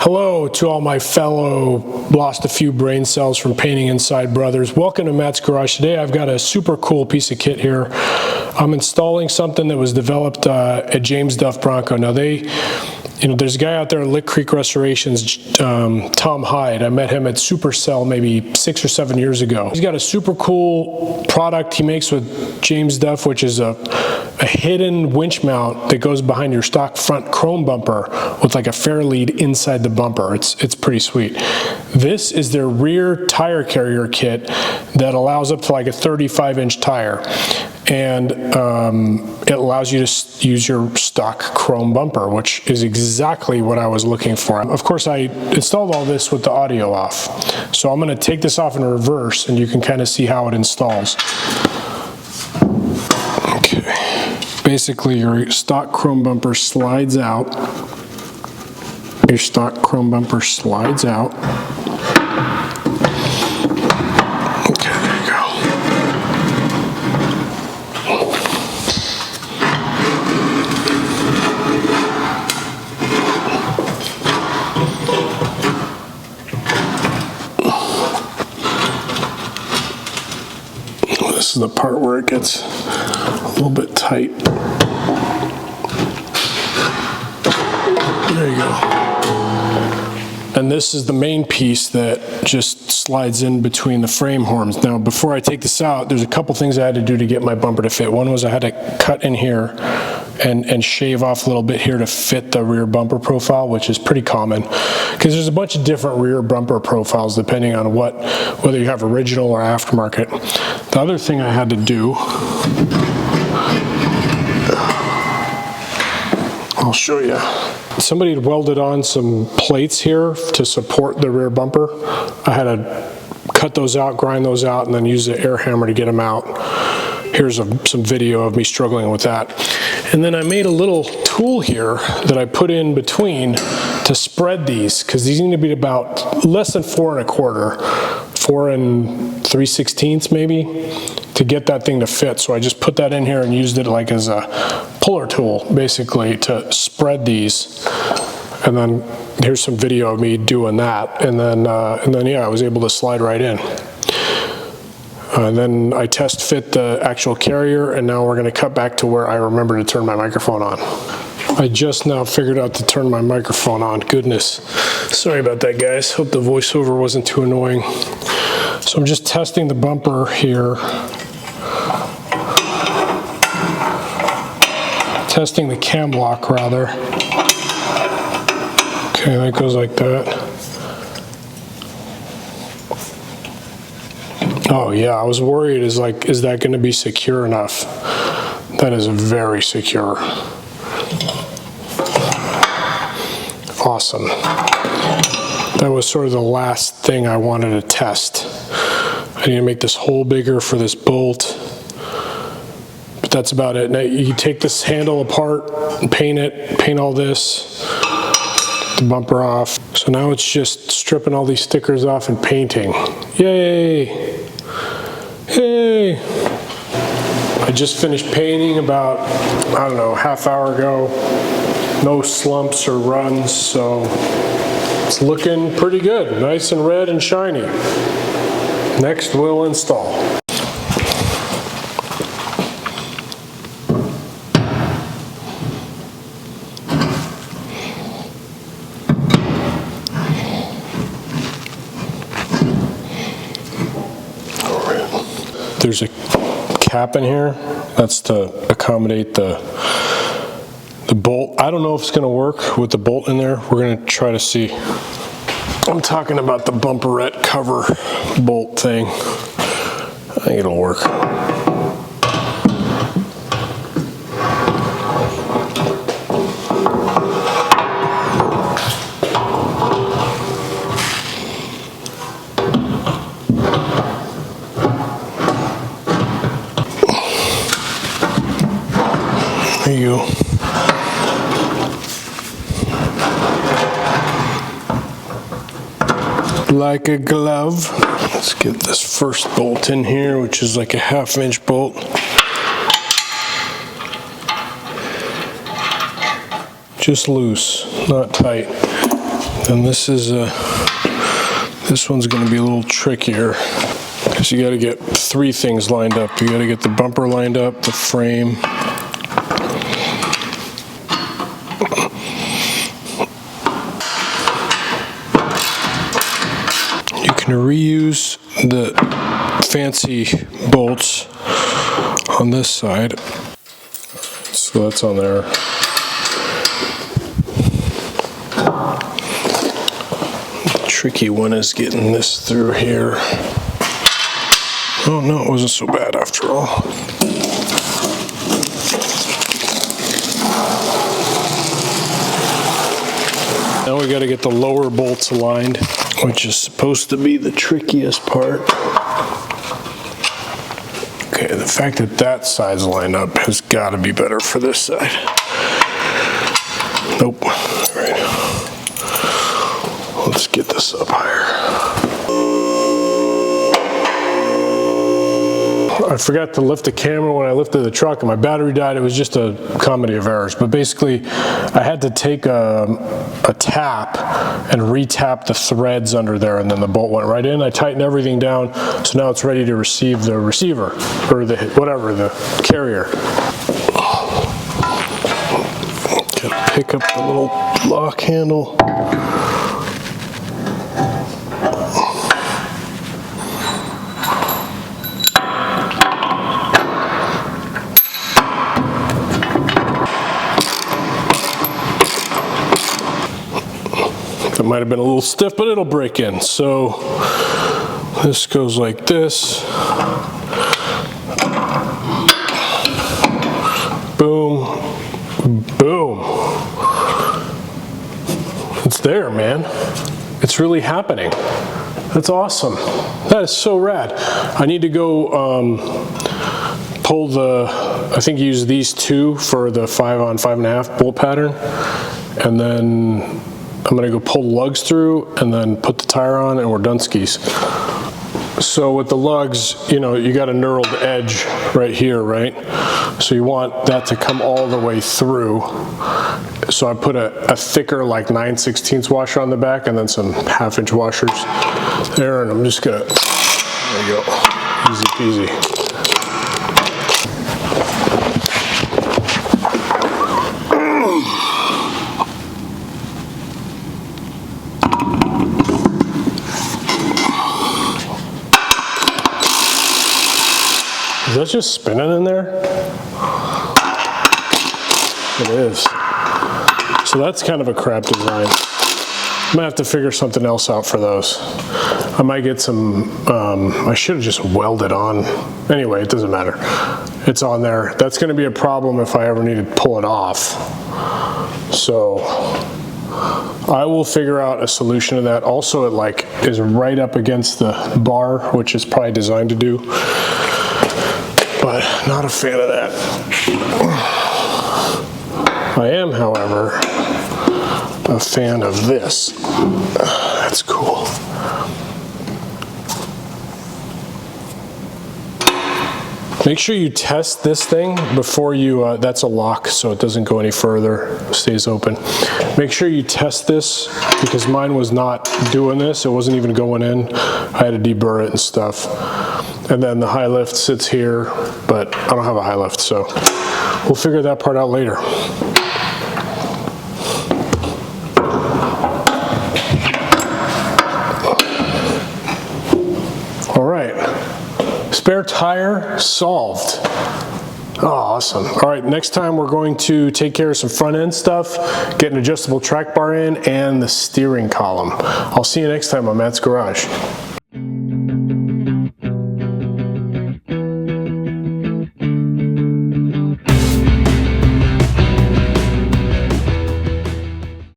Hello to all my fellow lost a few brain cells from painting inside brothers. Welcome to Matt's Garage. Today I've got a super cool piece of kit here. I'm installing something that was developed at James Duff Bronco. Now there's a guy out there at Lick Creek Restorations, Tom Hyde. I met him at Supercell maybe 6 or 7 years ago. He's got a super cool product he makes with James Duff, which is a hidden winch mount that goes behind your stock front chrome bumper with like a fair lead inside the bumper. It's pretty sweet. This is their rear tire carrier kit that allows up to like a 35-inch tire. And it allows you to use your stock chrome bumper, which is exactly what I was looking for. Of course, I installed all this with the audio off. So I'm gonna take this off in reverse and you can kind of see how it installs. Okay. Basically, your stock chrome bumper slides out. Your stock chrome bumper slides out. Okay, there you go. This is the part where it gets a little bit tight. There you go. And this is the main piece that just slides in between the frame horns. Now, before I take this out, there's a couple things I had to do to get my bumper to fit. One was I had to cut in here and shave off a little bit here to fit the rear bumper profile, which is pretty common because there's a bunch of different rear bumper profiles depending on whether you have original or aftermarket. The other thing I had to do, I'll show you. Somebody had welded on some plates here to support the rear bumper. I had to cut those out, grind those out, and then use the air hammer to get them out. Here's some video of me struggling with that. And then I made a little tool here that I put in between to spread these, because these need to be about less than 4 1/4, 4 3/16 maybe, to get that thing to fit. So I just put that in here and used it like as a puller tool, basically, to spread these. And then here's some video of me doing that. And then yeah, I was able to slide right in. Then I test fit the actual carrier, and now we're going to cut back to where I remember to turn my microphone on. I just now figured out to turn my microphone on. Goodness. Sorry about that, guys. Hope the voiceover wasn't too annoying. So I'm just testing the bumper here. Testing the cam lock, rather. Okay, that goes like that. Oh yeah, I was worried, is that going to be secure enough? That is very secure. Awesome. That was sort of the last thing I wanted to test. I need to make this hole bigger for this bolt, but that's about it. Now you take this handle apart and paint all this, get the bumper off. So now it's just stripping all these stickers off and painting. Yay! Hey! I just finished painting about, I don't know, half hour ago. No slumps or runs, so it's looking pretty good. Nice and red and shiny. Next, we'll install. There's a cap in here. That's to accommodate the bolt. I don't know if it's going to work with the bolt in there. We're going to try to see. I'm talking about the bumperette cover bolt thing. I think it'll work. There you go. Like a glove. Let's get this first bolt in here, which is like a 1/2 inch bolt. just loose, not tight. Then this one's going to be a little trickier because you got to get 3 things lined up. You got to get the bumper lined up, the frame. You can reuse the fancy bolts on this side. So that's on there. The tricky one is getting this through here. Oh no, it wasn't so bad after all. Now we got to get the lower bolts aligned, which is supposed to be the trickiest part. Okay, the fact that that side's lined up has got to be better for this side. Nope. All right. Let's get this up higher. I forgot to lift the camera when I lifted the truck and my battery died. It was just a comedy of errors. But basically, I had to take a tap and re-tap the threads under there, and then the bolt went right in. I tightened everything down, so now it's ready to receive the receiver, or the whatever, the carrier. Gotta pick up the little lock handle. It might have been a little stiff, but it'll break in. So this goes like this. Boom, boom. It's there, man. It's really happening. That's awesome. That is so rad. I need to go pull the, I think use these 2 for the 5 on 5.5 bolt pattern, and then I'm gonna go pull the lugs through and then put the tire on, and we're done skis. So with the lugs, you know, you got a knurled edge right here, right? So you want that to come all the way through. So I put a thicker, like 9/16 washer on the back, and then some 1/2 inch washers there, and I'm just gonna, there you go, easy peasy. Is that just spinning in there? It is. So that's kind of a crap design. I might have to figure something else out for those. I might get some, I should have just welded on. Anyway, it doesn't matter. It's on there. That's gonna be a problem if I ever need to pull it off. So I will figure out a solution to that. Also, it like is right up against the bar, which is probably designed to do. But not a fan of that. I am, however, a fan of this. That's cool. Make sure you test this thing before you, that's a lock so it doesn't go any further, stays open. Make sure you test this because mine was not doing this. It wasn't even going in. I had to deburr it and stuff. And then the high lift sits here, but I don't have a high lift, so we'll figure that part out later. All right, spare tire solved. Oh, awesome. All right, next time we're going to take care of some front end stuff, get an adjustable track bar in, and the steering column. I'll see you next time on Matt's Garage.